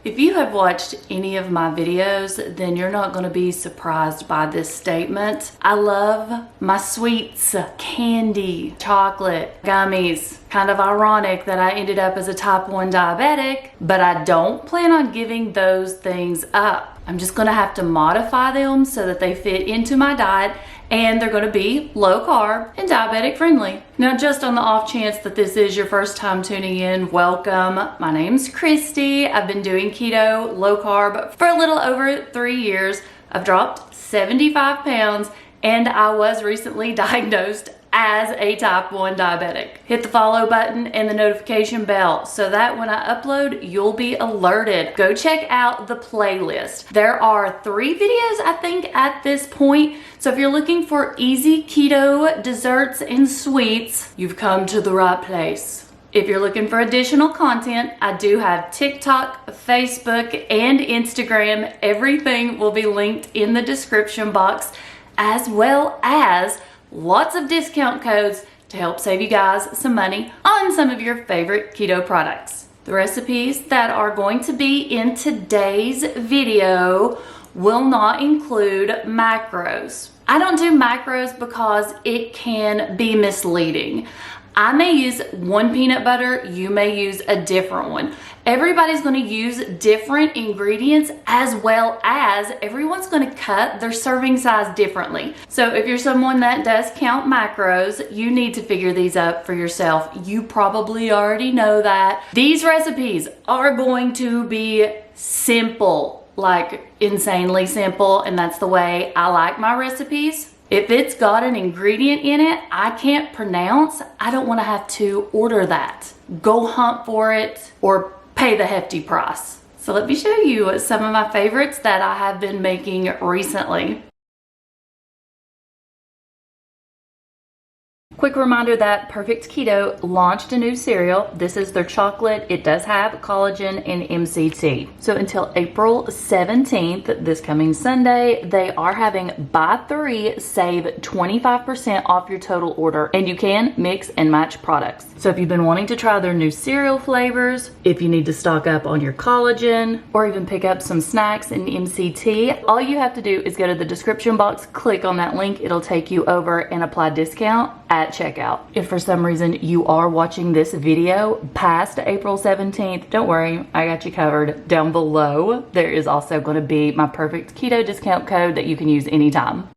If you have watched any of my videos, then you're not going to be surprised by this statement. I love my sweets, candy, chocolate, gummies. Kind of ironic that I ended up as a type 1 diabetic, but I don't plan on giving those things up. I'm just going to have to modify them so that they fit into my diet, and they're going to be low carb and diabetic friendly. Now, just on the off chance that this is your first time tuning in, welcome. My name's Kristi. I've been doing keto, low carb for a little over 3 years. I've dropped 75 pounds, and I was recently diagnosed as a type 1 diabetic. Hit the follow button and the notification bell so that when I upload, you'll be alerted. Go check out the playlist. There are 3 videos, I think, at this point. So if you're looking for easy keto desserts and sweets, you've come to the right place. If you're looking for additional content, I do have TikTok, Facebook, and Instagram. Everything will be linked in the description box, as well as lots of discount codes to help save you guys some money on some of your favorite keto products. The recipes that are going to be in today's video will not include macros. I don't do macros because it can be misleading. I may use one peanut butter, you may use a different one. Everybody's going to use different ingredients, as well as everyone's going to cut their serving size differently. So if you're someone that does count macros, you need to figure these up for yourself. You probably already know that. These recipes are going to be simple, like insanely simple, and that's the way I like my recipes. If it's got an ingredient in it I can't pronounce, I don't want to have to order that. Go hunt for it or pay the hefty price. So let me show you some of my favorites that I have been making recently. Quick reminder that Perfect Keto launched a new cereal. This is their chocolate. It does have collagen and MCT. So until April 17th, this coming Sunday, they are having buy 3, save 25% off your total order. And you can mix and match products. So if you've been wanting to try their new cereal flavors, if you need to stock up on your collagen, or even pick up some snacks and MCT, all you have to do is go to the description box, click on that link. It'll take you over and apply discount at checkout. If for some reason you are watching this video past April 17th, don't worry, I got you covered. Down below, there is also going to be my Perfect Keto discount code that you can use anytime.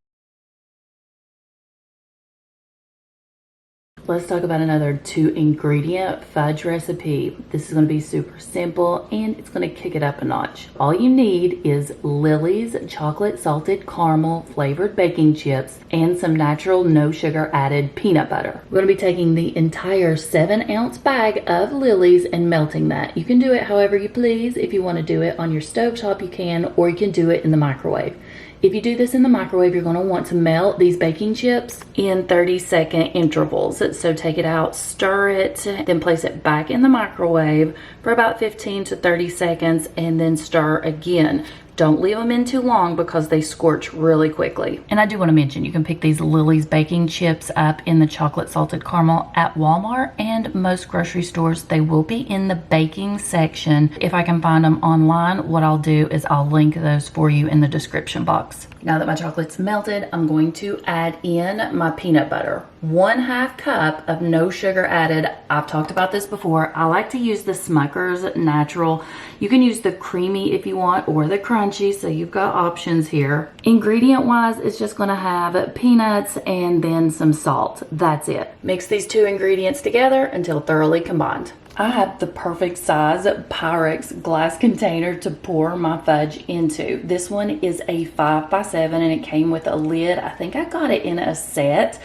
Let's talk about another 2-ingredient fudge recipe. This is going to be super simple and it's going to kick it up a notch. All you need is Lily's chocolate salted caramel flavored baking chips and some natural no sugar added peanut butter. We're going to be taking the entire 7-ounce bag of Lily's and melting that. You can do it however you please. If you want to do it on your stovetop, you can, or you can do it in the microwave. If you do this in the microwave, you're going to want to melt these baking chips in 30-second intervals. So take it out, stir it, then place it back in the microwave for about 15 to 30 seconds and then stir again. Don't leave them in too long because they scorch really quickly. And I do want to mention, you can pick these Lily's baking chips up in the chocolate salted caramel at Walmart and most grocery stores. They will be in the baking section. If I can find them online, what I'll do is I'll link those for you in the description box. Now that my chocolate's melted, I'm going to add in my peanut butter. 1/2 cup of no sugar added. I've talked about this before. I like to use the Smucker's Natural. You can use the creamy if you want or the crunchy, so you've got options here. Ingredient wise, it's just gonna have peanuts and then some salt. That's it. Mix these 2 ingredients together until thoroughly combined. I have the perfect size Pyrex glass container to pour my fudge into. This one is a 5x7 and it came with a lid. I think I got it in a set,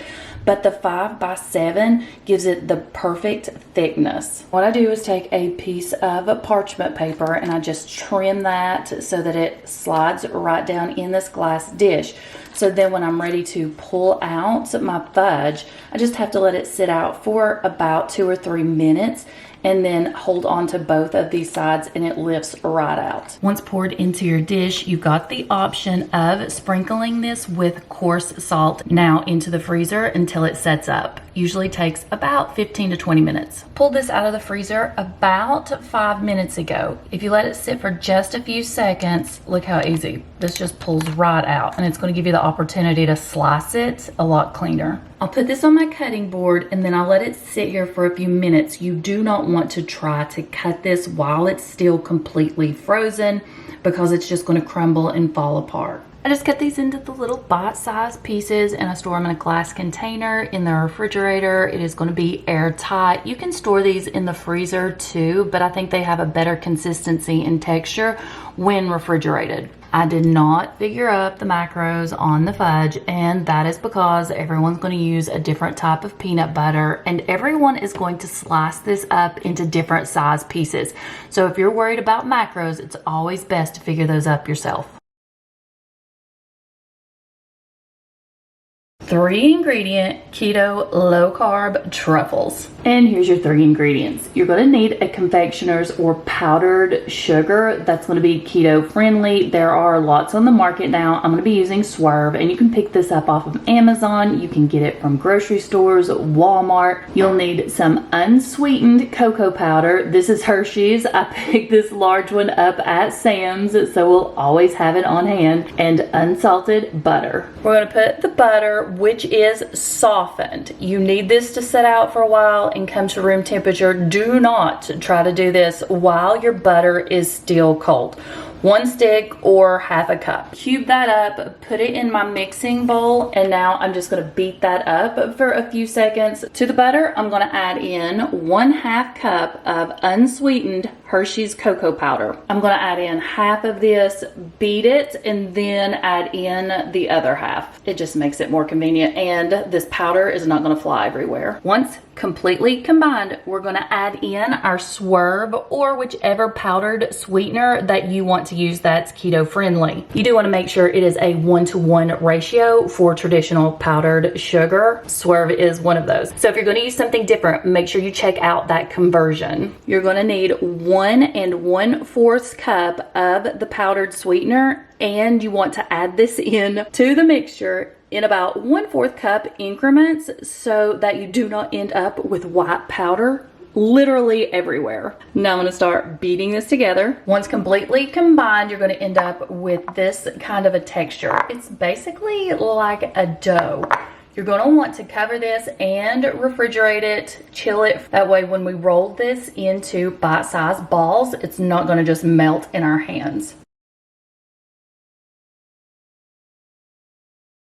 but the 5x7 gives it the perfect thickness. What I do is take a piece of parchment paper and I just trim that so that it slides right down in this glass dish. So then when I'm ready to pull out my fudge, I just have to let it sit out for about 2 or 3 minutes and then hold on to both of these sides and it lifts right out. Once poured into your dish, you've got the option of sprinkling this with coarse salt now into the freezer until it sets up. Usually takes about 15 to 20 minutes. Pulled this out of the freezer about 5 minutes ago. If you let it sit for just a few seconds, look how easy. This just pulls right out, and it's going to give you the opportunity to slice it a lot cleaner. I'll put this on my cutting board and then I'll let it sit here for a few minutes. You do not want to try to cut this while it's still completely frozen because it's just going to crumble and fall apart. I just cut these into the little bite-sized pieces and I store them in a glass container in the refrigerator. It is going to be airtight. You can store these in the freezer too, but I think they have a better consistency and texture when refrigerated. I did not figure out the macros on the fudge, and that is because everyone's going to use a different type of peanut butter and everyone is going to slice this up into different size pieces. So if you're worried about macros, it's always best to figure those up yourself. 3-ingredient keto low carb truffles. And here's your 3 ingredients. You're going to need a confectioner's or powdered sugar that's going to be keto friendly. There are lots on the market now. I'm going to be using Swerve, and you can pick this up off of Amazon. You can get it from grocery stores, Walmart. You'll need some unsweetened cocoa powder. This is Hershey's. I picked this large one up at Sam's, so we'll always have it on hand. And unsalted butter. We're going to put the butter, which is softened. You need this to set out for a while and come to room temperature. Do not try to do this while your butter is still cold. 1 stick or half a cup. Cube that up, put it in my mixing bowl, and now I'm just going to beat that up for a few seconds. To the butter, I'm going to add in 1/2 cup of unsweetened Hershey's cocoa powder. I'm going to add in half of this, beat it, and then add in the other half. It just makes it more convenient, and this powder is not going to fly everywhere. Once completely combined, we're going to add in our Swerve or whichever powdered sweetener that you want to use that's keto friendly. You do want to make sure it is a 1-to-1 ratio for traditional powdered sugar. Swerve is one of those. So if you're going to use something different, make sure you check out that conversion. You're going to need 1 1/4 cup of the powdered sweetener, and you want to add this in to the mixture in about 1/4 cup increments so that you do not end up with white powder literally everywhere. Now I'm going to start beating this together. Once completely combined, you're going to end up with this kind of a texture. It's basically like a dough. You're going to want to cover this and refrigerate it, chill it. That way when we roll this into bite-sized balls, it's not going to just melt in our hands.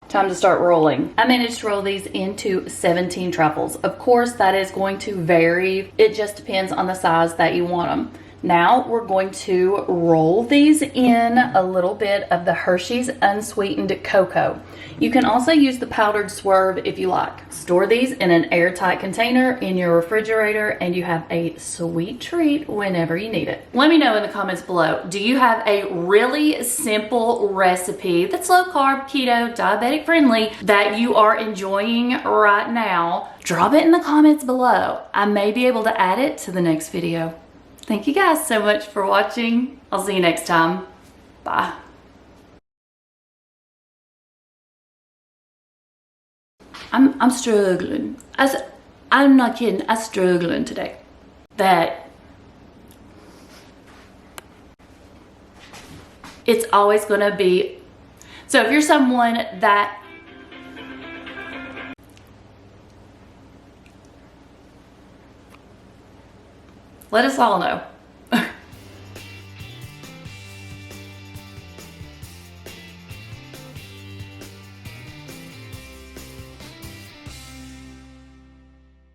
Time to start rolling. I managed to roll these into 17 truffles. Of course, that is going to vary. It just depends on the size that you want them. Now we're going to roll these in a little bit of the Hershey's unsweetened cocoa. You can also use the powdered Swerve if you like. Store these in an airtight container in your refrigerator and you have a sweet treat whenever you need it. Let me know in the comments below, do you have a really simple recipe that's low carb, keto, diabetic friendly that you are enjoying right now? Drop it in the comments below. I may be able to add it to the next video. Thank you guys so much for watching. I'll see you next time. Bye. I'm struggling. I'm not kidding. I'm struggling today. That it's always gonna be. So if you're someone that let us all know.